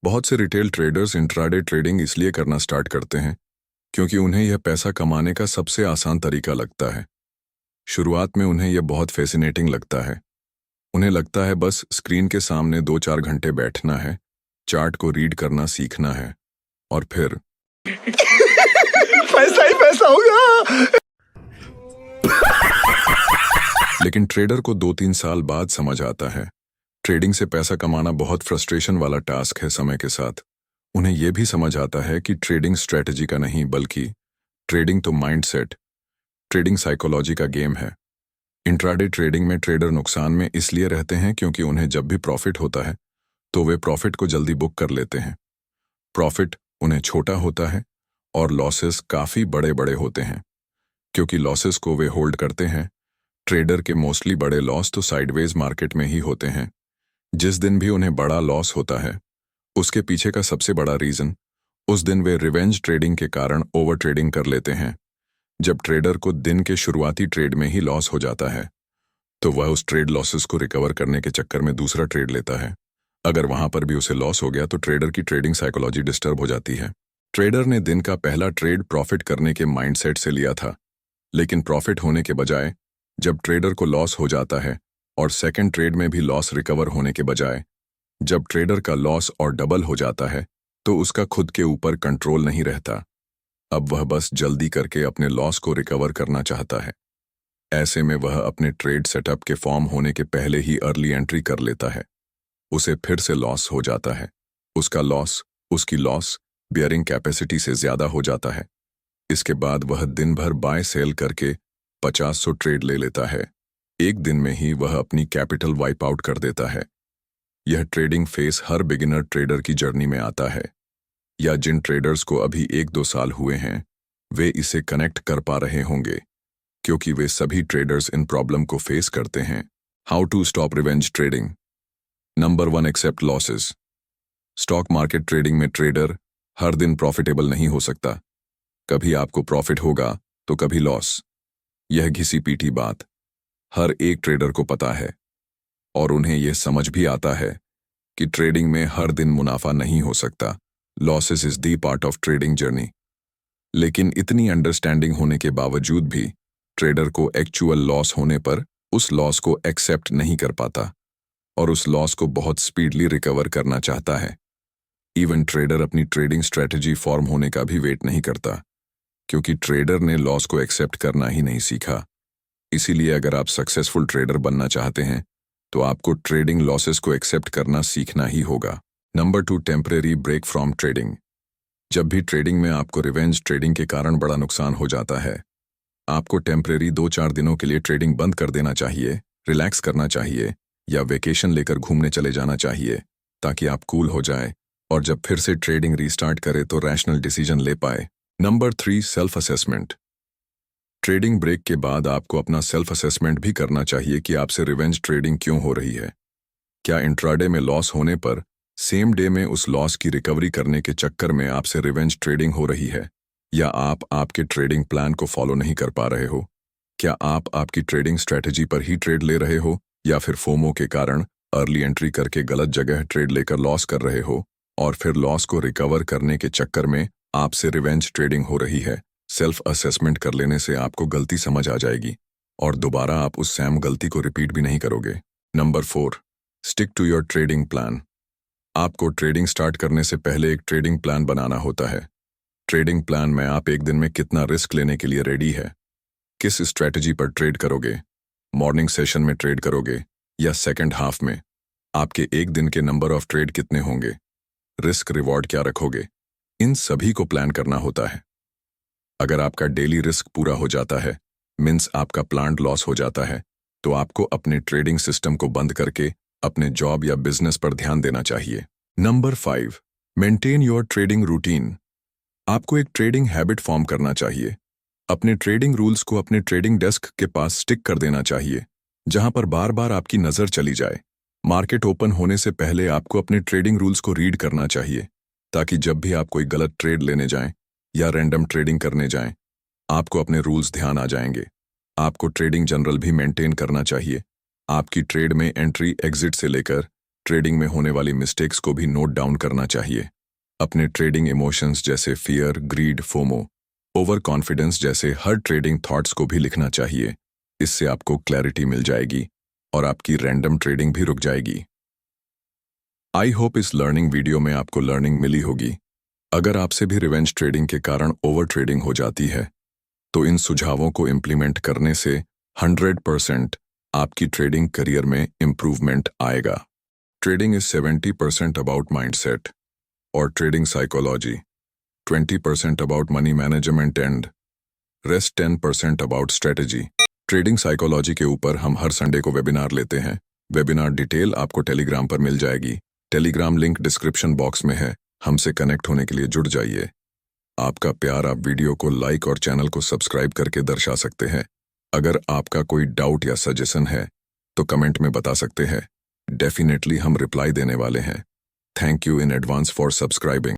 बहुत से retail traders intraday trading इसलिए करना स्टार्ट करते हैं क्योंकि उन्हें यह पैसा कमाने का सबसे आसान तरीका लगता है। शुरुआत में उन्हें यह बहुत फैसिनेटिंग लगता है। उन्हें लगता है बस स्क्रीन के सामने 2-4 घंटे बैठना है, चार्ट को रीड करना सीखना है और फिर पैसा ही पैसा होगा। लेकिन ट्रेडर को 2-3 साल बाद समझ आता है ट्रेडिंग से पैसा कमाना बहुत फ्रस्ट्रेशन वाला टास्क है। समय के साथ उन्हें यह भी समझ आता है कि ट्रेडिंग स्ट्रेटजी का नहीं बल्कि ट्रेडिंग तो माइंडसेट, ट्रेडिंग साइकोलॉजी का गेम है। इंट्राडे ट्रेडिंग में ट्रेडर नुकसान में इसलिए रहते हैं क्योंकि उन्हें जब भी प्रॉफिट होता है तो वे प्रॉफिट को जल्दी बुक कर लेते हैं। प्रॉफिट उन्हें छोटा होता है और लॉसेस काफ़ी बड़े बड़े होते हैं। क्योंकि लॉसेस को वे होल्ड करते हैं, ट्रेडर के मोस्टली बड़े लॉस तो साइडवेज मार्केट में ही होते हैं। जिस दिन भी उन्हें बड़ा लॉस होता है उसके पीछे का सबसे बड़ा रीज़न उस दिन वे रिवेंज ट्रेडिंग के कारण ओवर ट्रेडिंग कर लेते हैं। जब ट्रेडर को दिन के शुरुआती ट्रेड में ही लॉस हो जाता है तो वह उस ट्रेड लॉसेस को रिकवर करने के चक्कर में दूसरा ट्रेड लेता है। अगर वहां पर भी उसे लॉस हो गया तो ट्रेडर की ट्रेडिंग साइकोलॉजी डिस्टर्ब हो जाती है। ट्रेडर ने दिन का पहला ट्रेड प्रॉफिट करने के माइंडसेट से लिया था, लेकिन प्रॉफिट होने के बजाय जब ट्रेडर को लॉस हो जाता है और सेकंड ट्रेड में भी लॉस रिकवर होने के बजाय जब ट्रेडर का लॉस और डबल हो जाता है तो उसका खुद के ऊपर कंट्रोल नहीं रहता। अब वह बस जल्दी करके अपने लॉस को रिकवर करना चाहता है। ऐसे में वह अपने ट्रेड सेटअप के फॉर्म होने के पहले ही अर्ली एंट्री कर लेता है। उसे फिर से लॉस हो जाता है। उसका लॉस उसकी लॉस बियरिंग कैपेसिटी से ज्यादा हो जाता है। इसके बाद वह दिन भर बाय सेल करके 50-100 ट्रेड ले लेता है। एक दिन में ही वह अपनी कैपिटल वाइप आउट कर देता है। यह trading face her beginner trader की जर्नी में आता है, या जिन ट्रेडर्स को अभी 1-2 साल हुए हैं वे इसे कनेक्ट कर पा रहे होंगे, क्योंकि वे सभी ट्रेडर्स इन प्रॉब्लम को फेस करते हैं। How to stop revenge trading. Number 1, accept losses. Stock market trading में ट्रेडर हर दिन प्रॉफिटेबल नहीं हो सकता। कभी आपको प्रॉफिट होगा तो कभी लॉस। यह घिसी पीटी बात हर एक ट्रेडर को पता है और उन्हें यह समझ भी आता है कि ट्रेडिंग में हर दिन मुनाफा नहीं हो सकता। Losses is the part of trading journey. लेकिन इतनी अंडरस्टैंडिंग होने के बावजूद भी ट्रेडर को एक्चुअल लॉस होने पर उस लॉस को एक्सेप्ट नहीं कर पाता और उस लॉस को बहुत स्पीडली रिकवर करना चाहता है। इवन ट्रेडर अपनी ट्रेडिंग स्ट्रेटजी फॉर्म होने का भी वेट नहीं करता, क्योंकि ट्रेडर ने लॉस को एक्सेप्ट करना ही नहीं सीखा। इसीलिए अगर आप सक्सेसफुल ट्रेडर बनना चाहते हैं तो आपको ट्रेडिंग लॉसेस को एक्सेप्ट करना सीखना ही होगा। Number 2, temporary break from trading. जब भी ट्रेडिंग में आपको रिवेंज ट्रेडिंग के कारण बड़ा नुकसान हो जाता है, आपको टेम्परेरी 2-4 दिनों के लिए ट्रेडिंग बंद कर देना चाहिए, रिलैक्स करना चाहिए या वेकेशन लेकर घूमने चले जाना चाहिए, ताकि आप कूल हो जाए और जब फिर से ट्रेडिंग रीस्टार्ट करे तो रैशनल डिसीजन ले पाए। Number 3, self assessment. Trading break के बाद आपको अपना सेल्फ असेसमेंट भी करना चाहिए कि आपसे रिवेंज ट्रेडिंग क्यों हो रही है। क्या इंट्राडे में लॉस होने पर सेम डे में उस लॉस की रिकवरी करने के चक्कर में आपसे रिवेंज ट्रेडिंग हो रही है, या आप आपके ट्रेडिंग प्लान को फॉलो नहीं कर पा रहे हो? क्या आप आपकी ट्रेडिंग स्ट्रेटजी पर ही ट्रेड ले रहे हो, या फिर फोमो के कारण अर्ली एंट्री करके गलत जगह ट्रेड लेकर लॉस कर रहे हो और फिर लॉस को रिकवर करने के चक्कर में आपसे रिवेंज ट्रेडिंग हो रही है? सेल्फ असेसमेंट कर लेने से आपको गलती समझ आ जाएगी और दोबारा आप उस सेम गलती को रिपीट भी नहीं करोगे। Number 4, stick to your trading plan. आपको ट्रेडिंग स्टार्ट करने से पहले एक ट्रेडिंग प्लान बनाना होता है। ट्रेडिंग प्लान में आप एक दिन में कितना रिस्क लेने के लिए रेडी है, किस स्ट्रेटजी पर ट्रेड करोगे, मॉर्निंग सेशन में ट्रेड करोगे या सेकंड हाफ में, आपके एक दिन के नंबर ऑफ ट्रेड कितने होंगे, रिस्क रिवॉर्ड क्या रखोगे, इन सभी को प्लान करना होता है। अगर आपका डेली रिस्क पूरा हो जाता है, मीन्स आपका प्लान्ड लॉस हो जाता है, तो आपको अपने ट्रेडिंग सिस्टम को बंद करके अपने जॉब या बिजनेस पर ध्यान देना चाहिए। Number 5, maintain your trading routine. आपको एक ट्रेडिंग हैबिट फॉर्म करना चाहिए। अपने ट्रेडिंग रूल्स को अपने ट्रेडिंग डेस्क के पास स्टिक कर देना चाहिए, जहां पर बार बार आपकी नजर चली जाए। मार्केट ओपन होने से पहले आपको अपने ट्रेडिंग रूल्स को रीड करना चाहिए, ताकि जब भी आप कोई गलत ट्रेड लेने जाएं या रैंडम ट्रेडिंग करने जाएं, आपको अपने रूल्स ध्यान आ जाएंगे। आपको ट्रेडिंग जनरल भी मेंटेन करना चाहिए। आपकी ट्रेड में एंट्री एग्जिट से लेकर ट्रेडिंग में होने वाली मिस्टेक्स को भी नोट डाउन करना चाहिए। अपने ट्रेडिंग इमोशंस जैसे fear, greed, FOMO, overconfidence जैसे हर ट्रेडिंग थॉट्स को भी लिखना चाहिए। इससे आपको क्लैरिटी मिल जाएगी और आपकी रैंडम ट्रेडिंग भी रुक जाएगी। आई होप इस लर्निंग वीडियो में आपको लर्निंग मिली होगी। अगर आपसे भी रिवेंज ट्रेडिंग के कारण ओवर ट्रेडिंग हो जाती है तो इन सुझावों को इम्प्लीमेंट करने से 100% आपकी ट्रेडिंग करियर में इम्प्रूवमेंट आएगा। ट्रेडिंग इज 70% अबाउट माइंडसेट और trading psychology, 20% about money management and rest 10% about strategy. Trading psychology के ऊपर हम हर संडे को वेबिनार लेते हैं। वेबिनार डिटेल आपको टेलीग्राम पर मिल जाएगी। टेलीग्राम लिंक डिस्क्रिप्शन बॉक्स में है। हमसे कनेक्ट होने के लिए जुड़ जाइए। आपका प्यार आप वीडियो को लाइक और चैनल को सब्सक्राइब करके दर्शा सकते हैं। अगर आपका कोई डाउट या सजेशन है तो कमेंट में बता सकते हैं। डेफिनेटली हम रिप्लाई देने वाले हैं। Thank you in advance for subscribing.